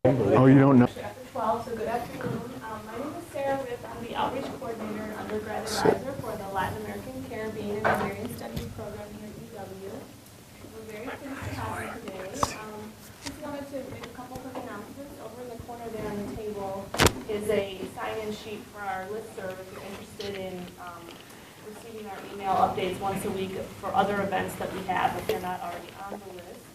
Oh, you don't know? After 12, so good afternoon. My name is Sarah Riff. I'm the Outreach Coordinator and Undergrad Advisor for the Latin American Caribbean and Iberian Studies program here at UW. We're very pleased to have you today. Just wanted to make a couple quick announcements. Over in the corner there on the table is a sign-in sheet for our listserv if you're interested in receiving our email updates once a week for other events that we have if you're not already on the list.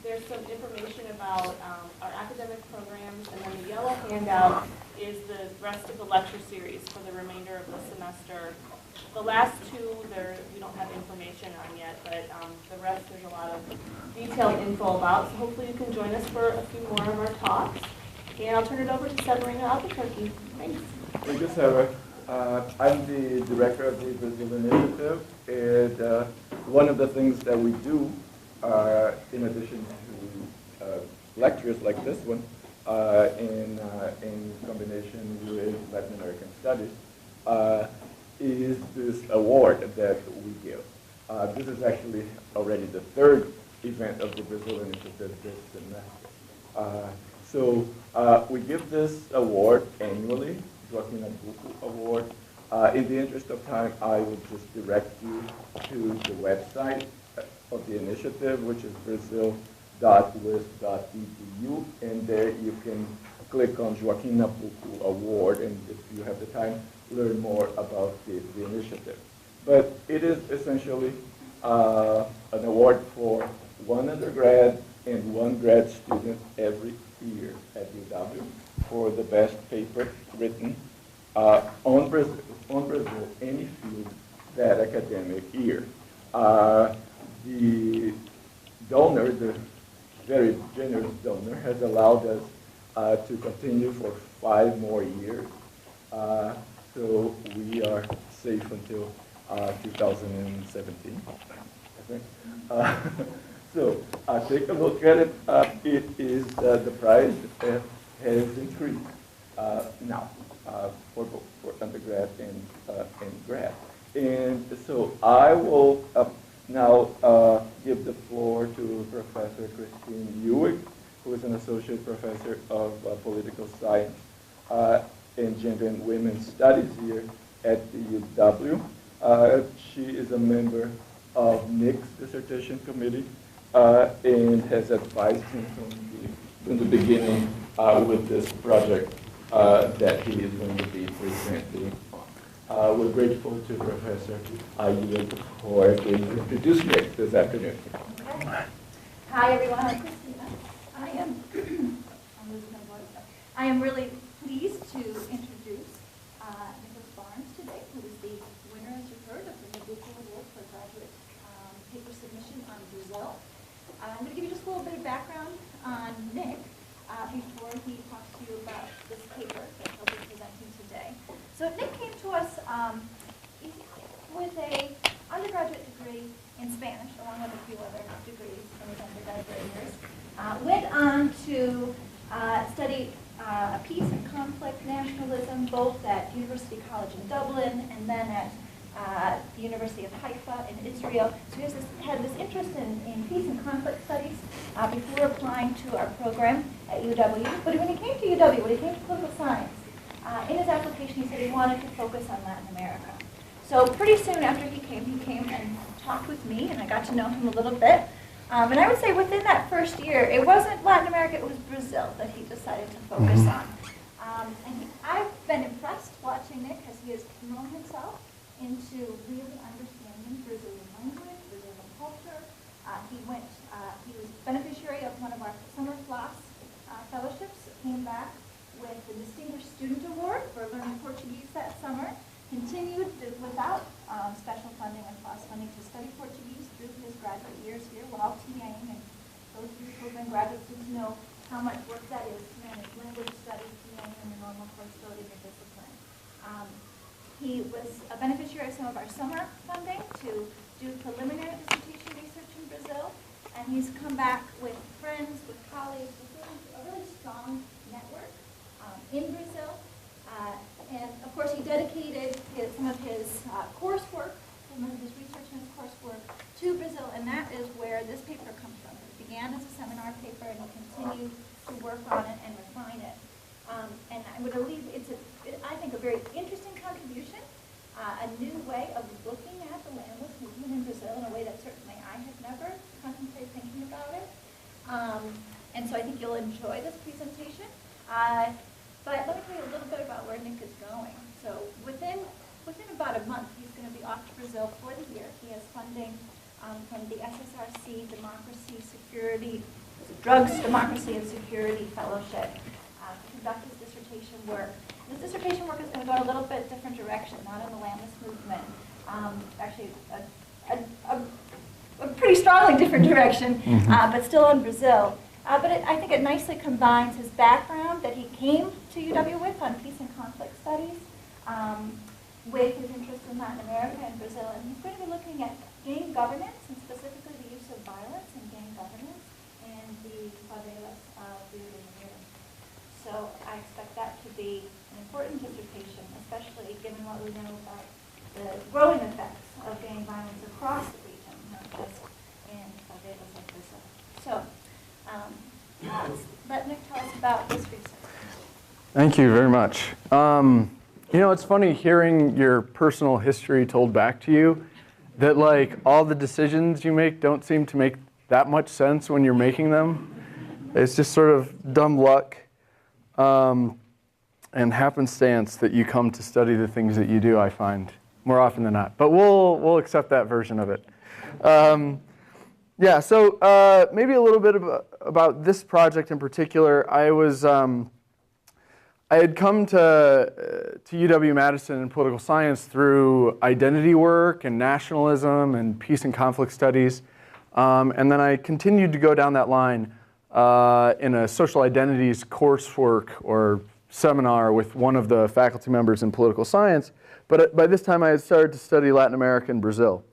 There's some information about our academic programs, and then the yellow handout is the rest of the lecture series for the remainder of the semester. The last two, we don't have information on yet, but the rest there's a lot of detailed info about, so hopefully you can join us for a few more of our talks. And I'll turn it over to Severina Albuquerque. Thanks. Thank you, Sarah. I'm the director of the Brazil Initiative, and one of the things that we do in addition to lectures like this one, in combination with Latin American Studies, is this award that we give. This is actually already the third event of the Brazil Initiative this semester. So we give this award annually, Joaquim Nabuco Award. In the interest of time, I will just direct you to the website of the initiative, which is brazil.wis.edu, and there you can click on Joaquim Nabuco Award, and if you have the time, learn more about the initiative. But it is essentially an award for one undergrad and one grad student every year at UW for the best paper written on Brazil, any field that academic year. The donor, the very generous donor, has allowed us to continue for 5 more years. So we are safe until 2017, I think. So take a look at it. It is the price has increased now for both for undergrad and grad. And so I will now give the floor to Professor Christine Ewig, who is an associate professor of political science and gender and women's studies here at the UW. She is a member of Nick's dissertation committee and has advised him from the beginning with this project that he is going to be presenting on. We're grateful to Professor Ewig for being introduced Nick this afternoon. Okay. Hi everyone, I'm Christina. I am really pleased to introduce Nicholas Barnes today, who is the winner, as you heard, of the Nabuco Award for graduate paper submission on Brazil. I'm going to give you just a little bit of background on Nick before he talks to you about this paper that he'll be presenting today. So Nick came to us with an undergraduate degree in Spanish, along with a few other degrees from his undergraduate years. Went on to study peace and conflict nationalism, both at University College in Dublin and then at the University of Haifa in Israel. So he had this interest in peace and conflict studies before applying to our program at UW. But when he came to UW, when he came to political science, in his application he said he wanted to focus on Latin America. So pretty soon after he came and talked with me, and I got to know him a little bit. And I would say within that first year, it wasn't Latin America, it was Brazil that he decided to focus on. I've been impressed watching Nick as he has thrown himself into really understanding Brazilian language, Brazilian culture. He was beneficiary of one of our summer class fellowships, came back with the Distinguished Student Award for learning Portuguese that summer, continued without special funding and class funding to study Portuguese through his graduate years here while TAing, and those of you who have been graduate students know how much work that is to manage language studies, TAing, and the normal course load in your discipline. He was a beneficiary of some of our summer funding to do preliminary dissertation research in Brazil, and he's come back with friends, with colleagues, with a really strong network in Brazil. And of course, he dedicated some of his coursework, some of his research and his coursework to Brazil, and that is where this paper comes from. It began as a seminar paper, and he continued to work on it and refine it. And I would believe I think, a very interesting contribution, a new way of looking at the landless movement in Brazil in a way that certainly I had never contemplated thinking about it. And so I think you'll enjoy this presentation. But let me tell you a little bit about where Nick is going. So within about a month, he's going to be off to Brazil for the year. He has funding from the SSRC Democracy, Security, Drugs, Democracy, and Security Fellowship to conduct his dissertation work. This dissertation work is going to go in a little bit different direction, not in the landless movement. Actually, a pretty strongly different direction, but still in Brazil. But I think it nicely combines his background that he came to UW with on peace and conflict studies with his interest in Latin America and Brazil. And he's going to be looking at gang governance, and specifically the use of violence in gang governance in the favelas of Rio de Janeiro. So I expect that to be an important dissertation, especially given what we know about the growing effects of gang violence across the region, not just in favelas like Brazil. So let Nick tell us about this research. Thank you very much. You know, it's funny hearing your personal history told back to you, that like all the decisions you make don't seem to make that much sense when you're making them. It's just sort of dumb luck and happenstance that you come to study the things that you do, I find, more often than not. But we'll accept that version of it. Yeah, so maybe a little bit about this project in particular. I had come to UW-Madison in political science through identity work and nationalism and peace and conflict studies. And then I continued to go down that line in a social identities coursework or seminar with one of the faculty members in political science. But by this time I had started to study Latin America and Brazil.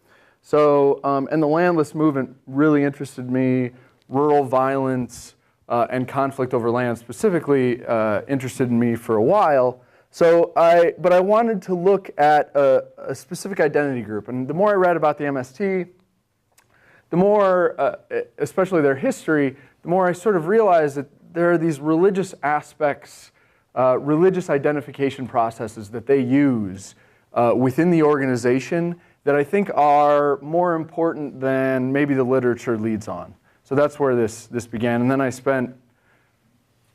So, and the landless movement really interested me. Rural violence and conflict over land specifically interested in me for a while. So but I wanted to look at a specific identity group. And the more I read about the MST, the more, especially their history, the more I sort of realized that there are these religious aspects, religious identification processes that they use within the organization that I think are more important than maybe the literature leads on. So that's where this began. And then I spent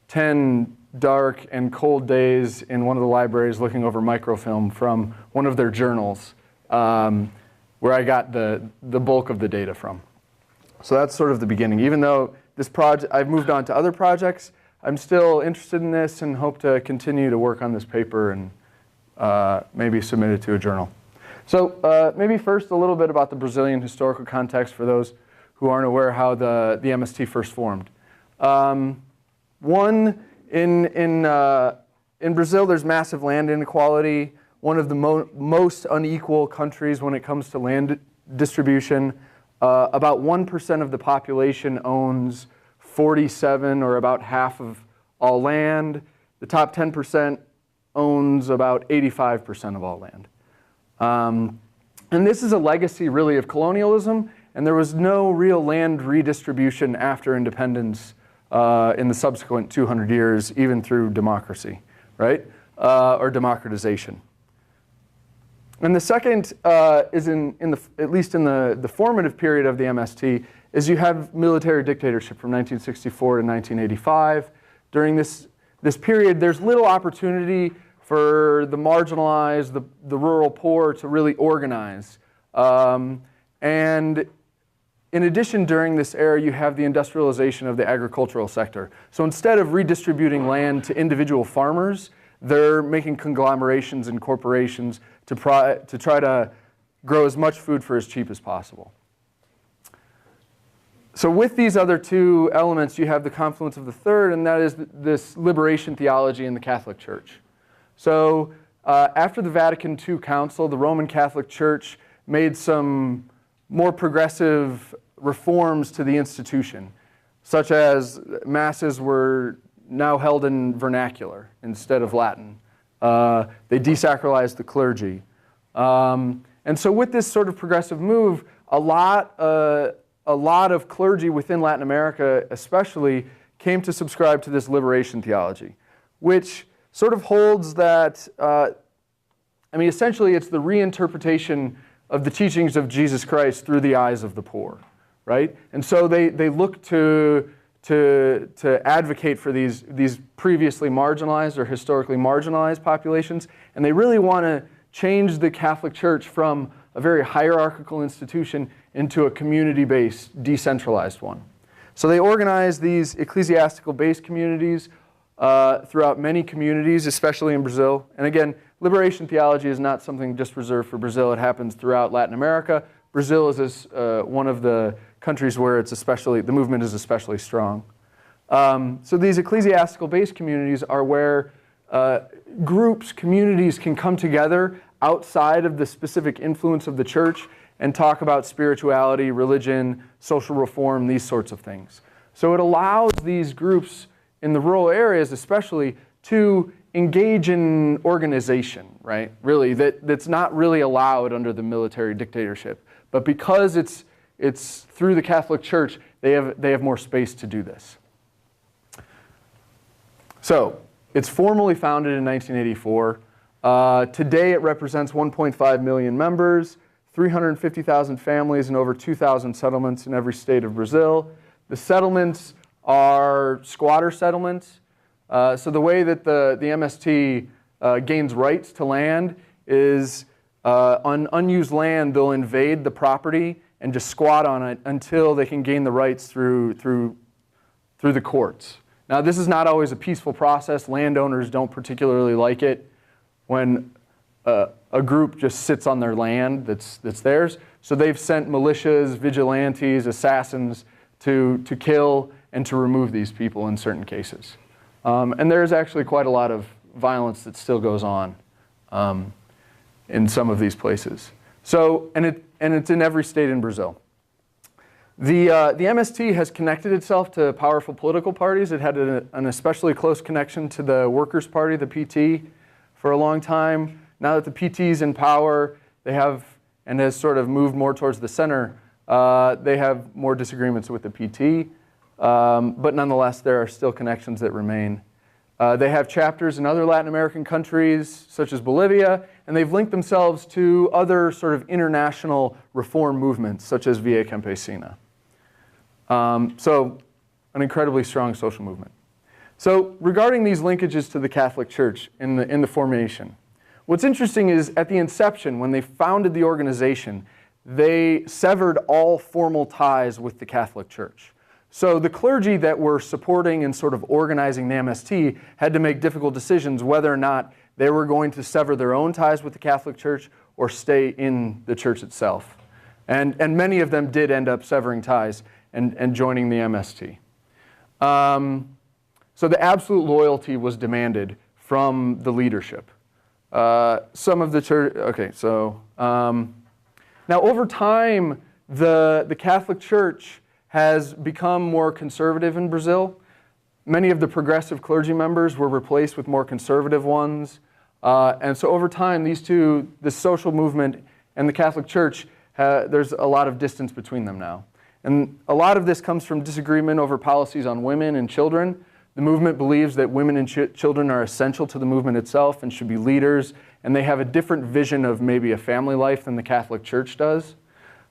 10 dark and cold days in one of the libraries looking over microfilm from one of their journals where I got the bulk of the data from. So that's sort of the beginning. Even though this project, I've moved on to other projects, I'm still interested in this and hope to continue to work on this paper and maybe submit it to a journal. So maybe first a little bit about the Brazilian historical context for those who aren't aware how the MST first formed. One, in Brazil, there's massive land inequality, one of the most unequal countries when it comes to land distribution. About 1% of the population owns 47, or about half of all land. The top 10% owns about 85% of all land. And this is a legacy, really, of colonialism. And there was no real land redistribution after independence in the subsequent 200 years, even through democracy, right? Or democratization. And the second is at least in the formative period of the MST, is you have military dictatorship from 1964 to 1985. During this period, there's little opportunity for the marginalized, the rural poor to really organize. And in addition, during this era, you have the industrialization of the agricultural sector. So instead of redistributing land to individual farmers, they're making conglomerations and corporations to try to grow as much food for as cheap as possible. So with these other two elements, you have the confluence of the third, and that is this liberation theology in the Catholic Church. So after the Vatican II Council, the Roman Catholic Church made some more progressive reforms to the institution, such as masses were now held in vernacular instead of Latin. They desacralized the clergy. And so with this sort of progressive move, a lot of clergy within Latin America especially came to subscribe to this liberation theology, which sort of holds that, essentially it's the reinterpretation of the teachings of Jesus Christ through the eyes of the poor, right? And so they look to advocate for these previously marginalized or historically marginalized populations, and they really want to change the Catholic Church from a very hierarchical institution into a community-based, decentralized one. So they organize these ecclesiastical-based communities throughout many communities, especially in Brazil. And again, liberation theology is not something just reserved for Brazil. It happens throughout Latin America. Brazil is one of the countries where the movement is especially strong. So these ecclesiastical-based communities are where communities can come together outside of the specific influence of the church and talk about spirituality, religion, social reform, these sorts of things. So it allows these groups in the rural areas especially to engage in organization, right? Really, that's not really allowed under the military dictatorship. But because it's through the Catholic Church, they have more space to do this. So it's formally founded in 1984. Today it represents 1.5 million members, 350,000 families, and over 2,000 settlements in every state of Brazil. The settlements are squatter settlements. So the way that the MST gains rights to land is on unused land, they'll invade the property and just squat on it until they can gain the rights through the courts. Now, this is not always a peaceful process. Landowners don't particularly like it when a group just sits on their land that's theirs. So they've sent militias, vigilantes, assassins to kill and to remove these people in certain cases. And there's actually quite a lot of violence that still goes on in some of these places. So, and it's in every state in Brazil. The MST has connected itself to powerful political parties. It had an especially close connection to the Workers' Party, the PT, for a long time. Now that the PT is in power, they have, and has sort of moved more towards the center, they have more disagreements with the PT. But nonetheless, there are still connections that remain. They have chapters in other Latin American countries, such as Bolivia, and they've linked themselves to other sort of international reform movements, such as Via Campesina. So an incredibly strong social movement. So regarding these linkages to the Catholic Church in the formation, what's interesting is at the inception, when they founded the organization, they severed all formal ties with the Catholic Church. So the clergy that were supporting and sort of organizing the MST had to make difficult decisions whether or not they were going to sever their own ties with the Catholic Church or stay in the church itself. And many of them did end up severing ties and joining the MST. So the absolute loyalty was demanded from the leadership. Some of the church, okay, so now over time, the Catholic Church has become more conservative in Brazil. Many of the progressive clergy members were replaced with more conservative ones. And so over time, these two, the social movement and the Catholic Church, there's a lot of distance between them now. And a lot of this comes from disagreement over policies on women and children. The movement believes that women and children are essential to the movement itself and should be leaders, and they have a different vision of maybe a family life than the Catholic Church does.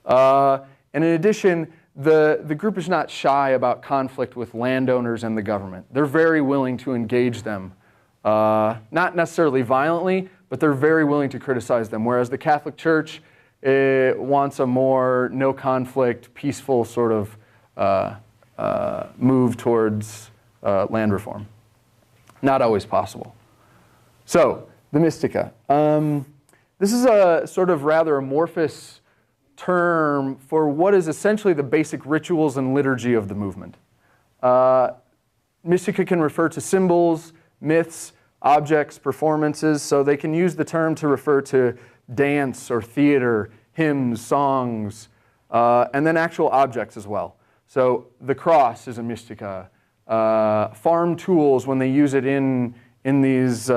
And in addition, the group is not shy about conflict with landowners and the government. They're very willing to engage them, not necessarily violently, but they're very willing to criticize them, whereas the Catholic Church wants a more no-conflict, peaceful sort of move towards land reform. Not always possible. So, the Mystica. This is a sort of rather amorphous term for what is essentially the basic rituals and liturgy of the movement. Mystica can refer to symbols, myths, objects, performances, so they can use the term to refer to dance or theater, hymns, songs, and then actual objects as well. So the cross is a mystica. Farm tools, when they use it in these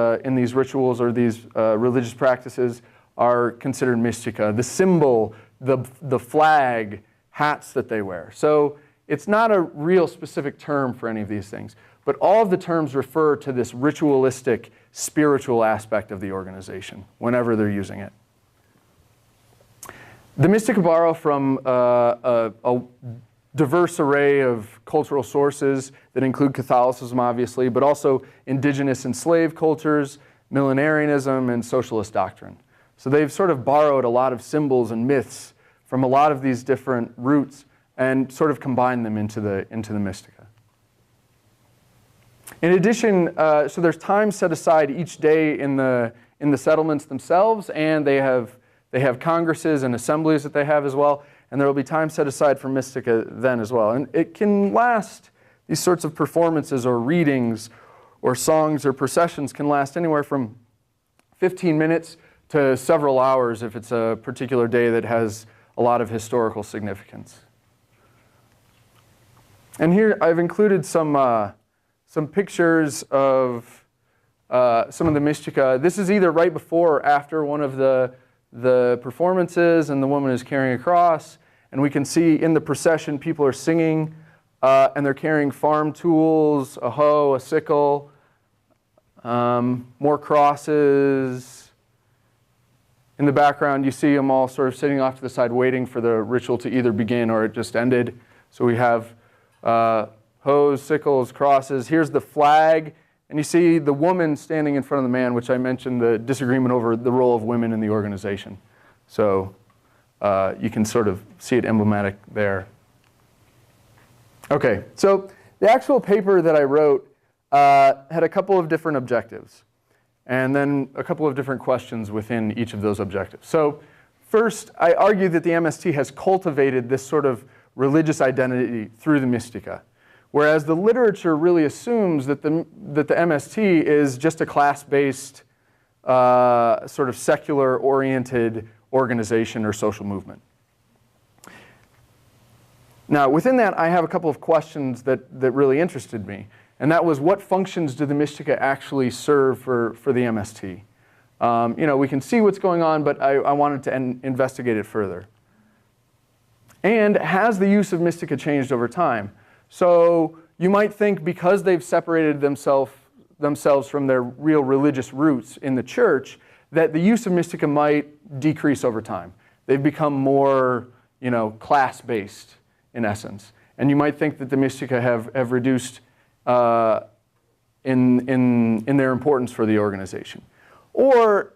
rituals or these religious practices, are considered mystica. The symbol, the flag, hats that they wear. So it's not a real specific term for any of these things, but all of the terms refer to this ritualistic, spiritual aspect of the organization whenever they're using it. The Mystica borrow from a diverse array of cultural sources that include Catholicism, obviously, but also indigenous and slave cultures, millenarianism, and socialist doctrine. So they've sort of borrowed a lot of symbols and myths from a lot of these different roots and sort of combined them into the Mystica. In addition, so there's time set aside each day in the settlements themselves, and they have congresses and assemblies that they have as well, and there will be time set aside for Mystica then as well. And it can last, these sorts of performances or readings or songs or processions can last anywhere from 15 minutes to several hours if it's a particular day that has a lot of historical significance. And here I've included some pictures of some of the Mystica. This is either right before or after one of the performances, and the woman is carrying a cross. And we can see in the procession people are singing, and they're carrying farm tools, a hoe, a sickle, more crosses. In the background, you see them all sort of sitting off to the side waiting for the ritual to either begin or it just ended. So we have hoes, sickles, crosses. Here's the flag. And you see the woman standing in front of the man, which I mentioned the disagreement over the role of women in the organization. So you can sort of see it emblematic there. Okay, so the actual paper that I wrote had a couple of different objectives, and then a couple of different questions within each of those objectives. So first, I argue that the MST has cultivated this sort of religious identity through the Mystica, whereas the literature really assumes that the MST is just a class-based, sort of secular-oriented organization or social movement. Now, within that, I have a couple of questions that really interested me, and that was, what functions do the Mystica actually serve for the MST? You know, we can see what's going on, but I wanted to investigate it further. And has the use of Mystica changed over time? So you might think because they've separated themselves from their real religious roots in the church, that the use of Mystica might decrease over time. They've become more, you know, class-based in essence. And you might think that the Mystica have reduced in their importance for the organization. Or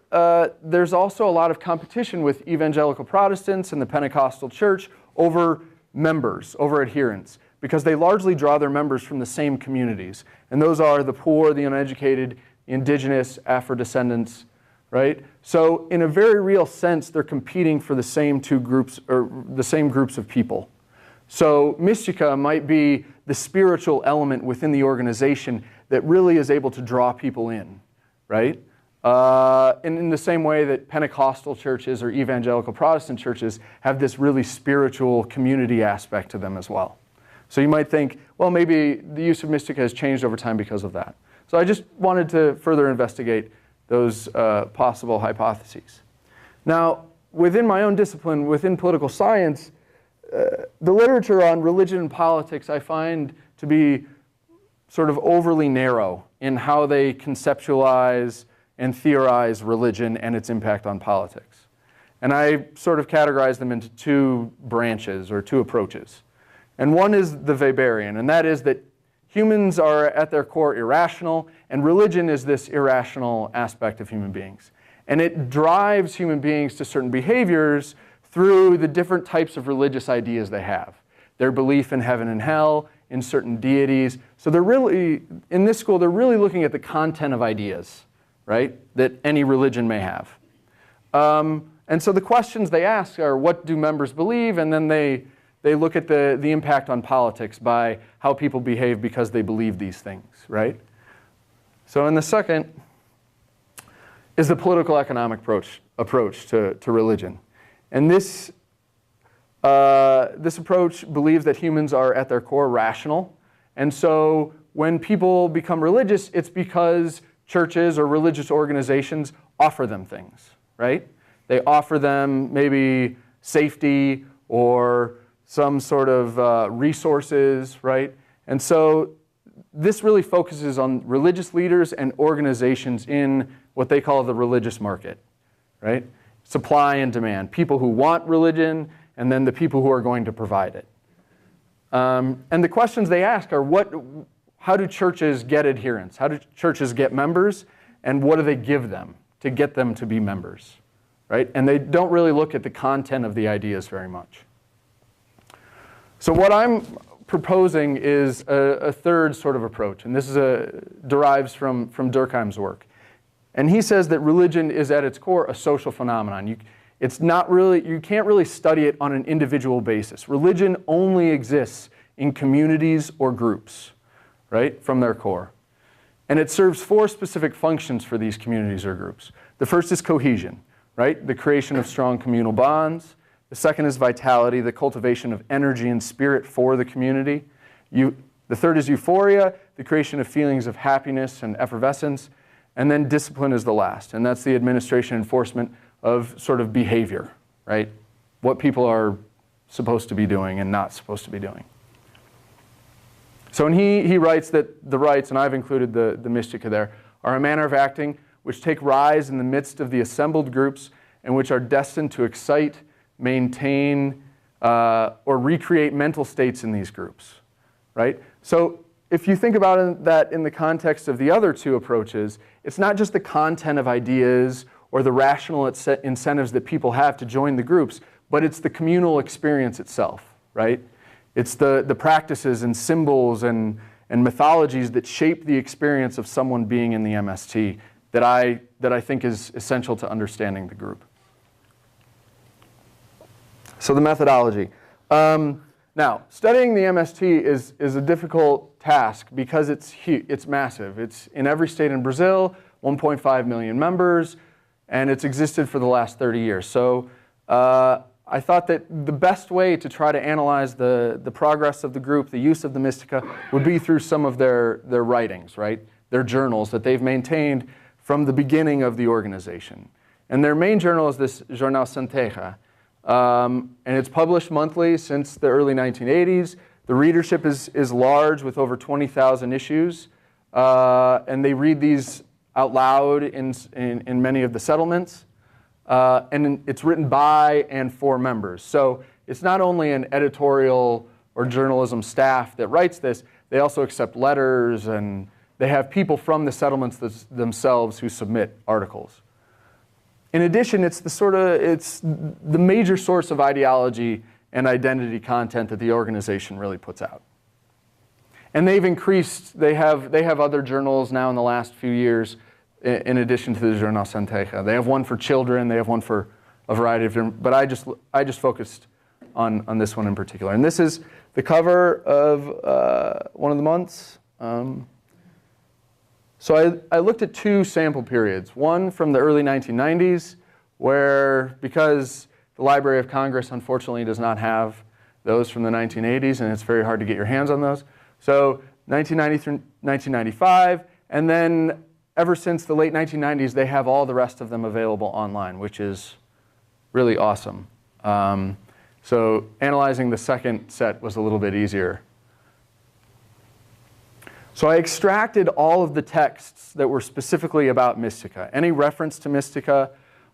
there's also a lot of competition with evangelical Protestants and the Pentecostal church over members, over adherents, because they largely draw their members from the same communities. And those are the poor, the uneducated, indigenous, Afro-descendants, right? So in a very real sense, they're competing for the same two groups, or the same groups of people. So Mystica might be the spiritual element within the organization that really is able to draw people in, right? And in the same way that Pentecostal churches or evangelical Protestant churches have this really spiritual community aspect to them as well. So you might think, well, maybe the use of Mystica has changed over time because of that. So I just wanted to further investigate those possible hypotheses. Now, within my own discipline, within political science, the literature on religion and politics I find to be sort of overly narrow in how they conceptualize and theorize religion and its impact on politics. And I sort of categorize them into two branches or two approaches. And one is the Weberian, and that is that humans are at their core irrational, and religion is this irrational aspect of human beings. And it drives human beings to certain behaviors through the different types of religious ideas they have. Their belief in heaven and hell, in certain deities. So they're really, in this school, they're really looking at the content of ideas, right, that any religion may have. And so the questions they ask are, what do members believe? And then they look at the impact on politics by how people behave because they believe these things, right? So in the second is the political economic approach to religion. And this approach believes that humans are at their core rational. And so when people become religious, it's because churches or religious organizations offer them things, right? They offer them maybe safety or some sort of resources, right? And so this really focuses on religious leaders and organizations in what they call the religious market, right? Supply and demand, people who want religion, and then the people who are going to provide it. And the questions they ask are, how do churches get adherents? How do churches get members? And what do they give them to get them to be members, right? And they don't really look at the content of the ideas very much. So what I'm proposing is a third sort of approach, and this derives from Durkheim's work. And he says that religion is at its core a social phenomenon. You can't really study it on an individual basis. Religion only exists in communities or groups, right, from their core. And it serves 4 specific functions for these communities or groups. The first is cohesion, right, the creation of strong communal bonds. The second is vitality, the cultivation of energy and spirit for the community. The third is euphoria, the creation of feelings of happiness and effervescence. And then discipline is the last, and that's the administration and enforcement of sort of behavior, right? What people are supposed to be doing and not supposed to be doing. So when he writes that the rites, and I've included the mystica there, are a manner of acting which take rise in the midst of the assembled groups and which are destined to excite, maintain, or recreate mental states in these groups, right? So if you think about that in the context of the other 2 approaches, it's not just the content of ideas or the rational incentives that people have to join the groups, but it's the communal experience itself, right? It's the practices and symbols and mythologies that shape the experience of someone being in the MST that I think is essential to understanding the group. So the methodology. Now, studying the MST is a difficult task because it's huge, it's massive. It's in every state in Brazil, 1.5 million members, and it's existed for the last 30 years. So I thought that the best way to try to analyze the progress of the group, the use of the Mystica, would be through some of their writings, right? Their journals that they've maintained from the beginning of the organization. And their main journal is this Jornal Sem Terra. And it's published monthly since the early 1980s. The readership is large with over 20,000 issues. And they read these out loud in many of the settlements. And it's written by and for members. So it's not only an editorial or journalism staff that writes this, they also accept letters, and they have people from the settlements themselves who submit articles. In addition, it's the major source of ideology and identity content that the organization really puts out. And they've increased, they have other journals now in the last few years in addition to the Jornal Sem Terra. They have one for children, they have one for a variety of different, but I just focused on this one in particular. And this is the cover of one of the months. So I looked at 2 sample periods. One from the early 1990s, where because the Library of Congress unfortunately does not have those from the 1980s, and it's very hard to get your hands on those. So 1990 through 1995, and then ever since the late 1990s, they have all the rest of them available online, which is really awesome. So analyzing the second set was a little bit easier. So I extracted all of the texts that were specifically about Mystica. Any reference to Mystica,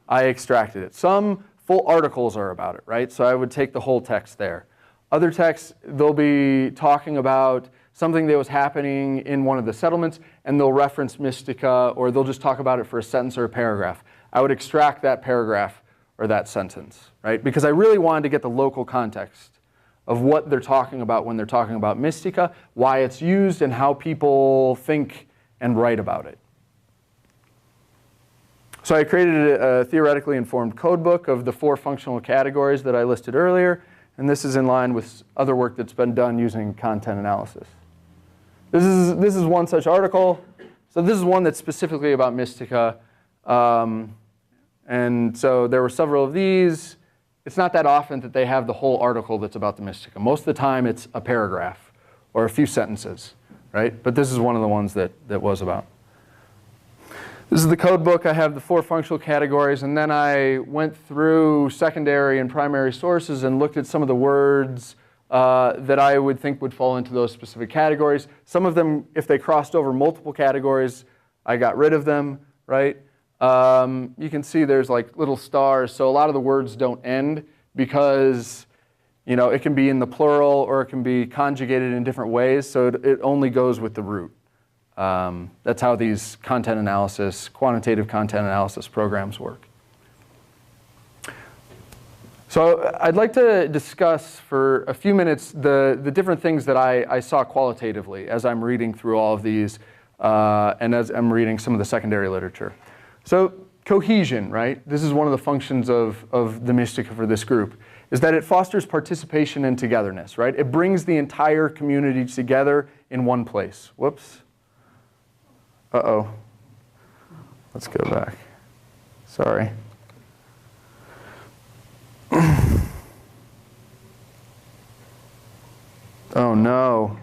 I extracted it. Some full articles are about it, right? So I would take the whole text there. Other texts, they'll be talking about something that was happening in one of the settlements, and they'll reference Mystica, or they'll just talk about it for a sentence or a paragraph. I would extract that paragraph or that sentence, right? Because I really wanted to get the local context of what they're talking about when they're talking about Mystica, why it's used, and how people think and write about it. So I created a theoretically informed codebook of the 4 functional categories that I listed earlier, and this is in line with other work that's been done using content analysis. This is one such article. So this is one that's specifically about Mystica. And so there were several of these. It's not that often that they have the whole article that's about the Mystica. Most of the time it's a paragraph or a few sentences, right? But this is one of the ones that was about. This is the code book. I have the 4 functional categories, and then I went through secondary and primary sources and looked at some of the words that I would think would fall into those specific categories. Some of them, if they crossed over multiple categories, I got rid of them, right? You can see there's like little stars, so a lot of the words don't end because it can be in the plural or it can be conjugated in different ways, so it only goes with the root. That's how these quantitative content analysis programs work. So I'd like to discuss for a few minutes the different things that I saw qualitatively as I'm reading through all of these and as I'm reading some of the secondary literature. So cohesion, right? This is one of the functions of the Mystica for this group, is that it fosters participation and togetherness, right? It brings the entire community together in one place. Whoops. Uh-oh. Let's go back. Sorry. Oh no.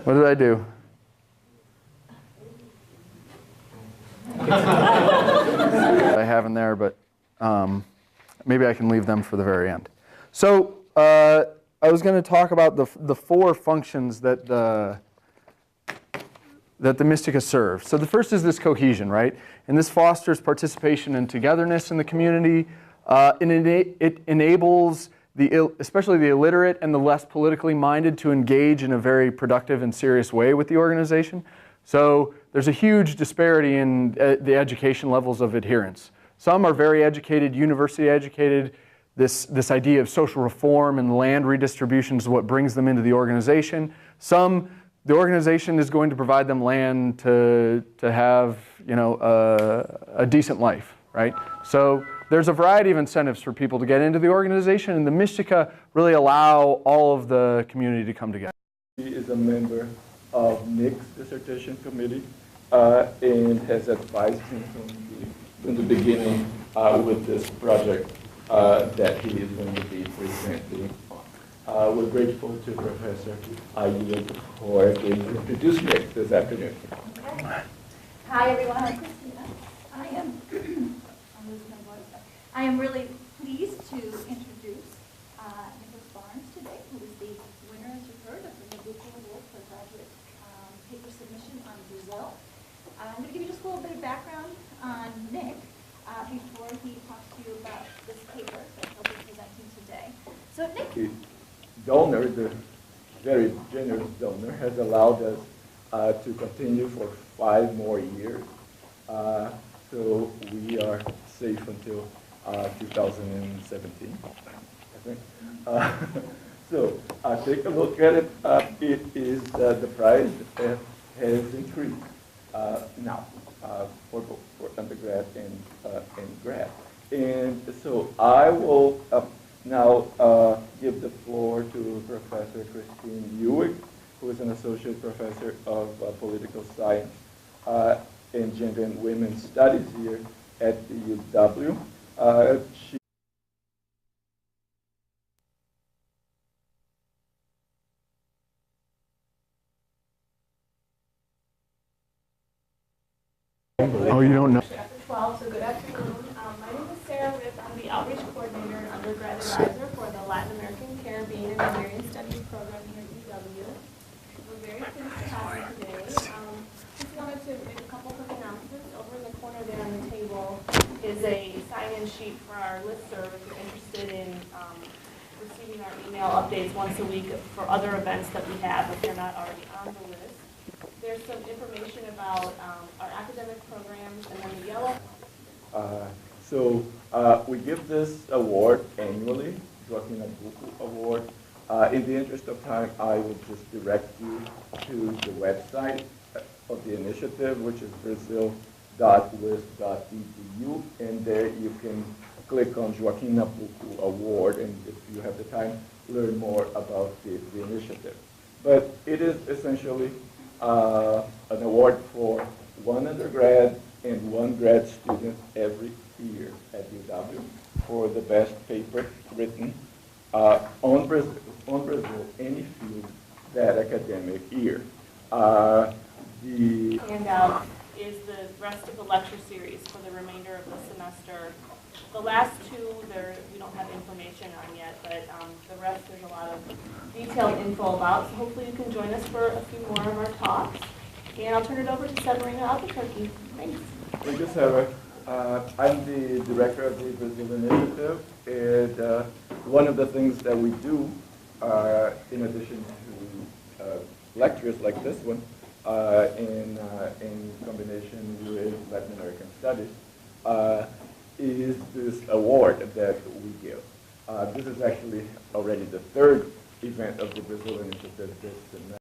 What did I do? I have in there, but maybe I can leave them for the very end. So I was going to talk about the four functions that the Mystica serves. So the first is this cohesion, right? And this fosters participation and togetherness in the community. It enables especially the illiterate and the less politically minded to engage in a very productive and serious way with the organization. So there's a huge disparity in the education levels of adherents. Some are very educated, university educated. This idea of social reform and land redistribution is what brings them into the organization. Some, the organization is going to provide them land to have a decent life, right? So there's a variety of incentives for people to get into the organization, and the Mystica really allow all of the community to come together. He is a member of Nick's dissertation committee and has advised him from the beginning with this project that he is going to be presenting on. We're grateful to Professor Ayud for being introduced Nick this afternoon. Okay. Hi everyone, I'm Christina. I am really pleased to introduce Nicholas Barnes today, who is the winner, as you heard, of the Nabuco Award for graduate paper submission on Brazil. I'm going to give you just a little bit of background on Nick before he talks to you about this paper that he'll be presenting today. So Nick. The donor, the very generous donor, has allowed us to continue for 5 more years. So we are safe until 2017, I think. So take a look at it. It is the price has increased now for both for undergrad and grad. And so I will now give the floor to Professor Christine Ewig, who is an associate professor of political science and gender and women's studies here at the UW. Oh, you don't know? After 12, so good afternoon. My name is Sarah Riff. I'm the outreach coordinator and undergrad advisor for the Latin American, Caribbean, and Hungarian Studies program here at UW. We're very pleased to have you today. Just wanted to make a couple quick announcements. Over in the corner there on the table is a sign-in sheet for our listserv if you're interested in receiving our email updates once a week for other events that we have if you're not already on the list. There's some information about our academic programs, and then the yellow. So we give this award annually, Joaquim Nabuco Award. In the interest of time, I would just direct you to the website of the initiative, which is brazil.wis.edu, and there you can click on Joaquim Nabuco Award, and if you have the time, learn more about the initiative. But it is essentially an award for one undergrad and one grad student every year at UW for the best paper written on Brazil, any field that academic year. The handout is the rest of the lecture series for the remainder of the semester The last two, we don't have information on yet, but the rest there's a lot of detailed info about. So hopefully you can join us for a few more of our talks. And I'll turn it over to Severina Albuquerque. Thanks. Thank you, Sarah. I'm the director of the Brazil Initiative, and one of the things that we do, in addition to lectures like this one, in combination with Latin American studies, is this award that we give. This is actually already the third event of the Brazil Initiative this semester.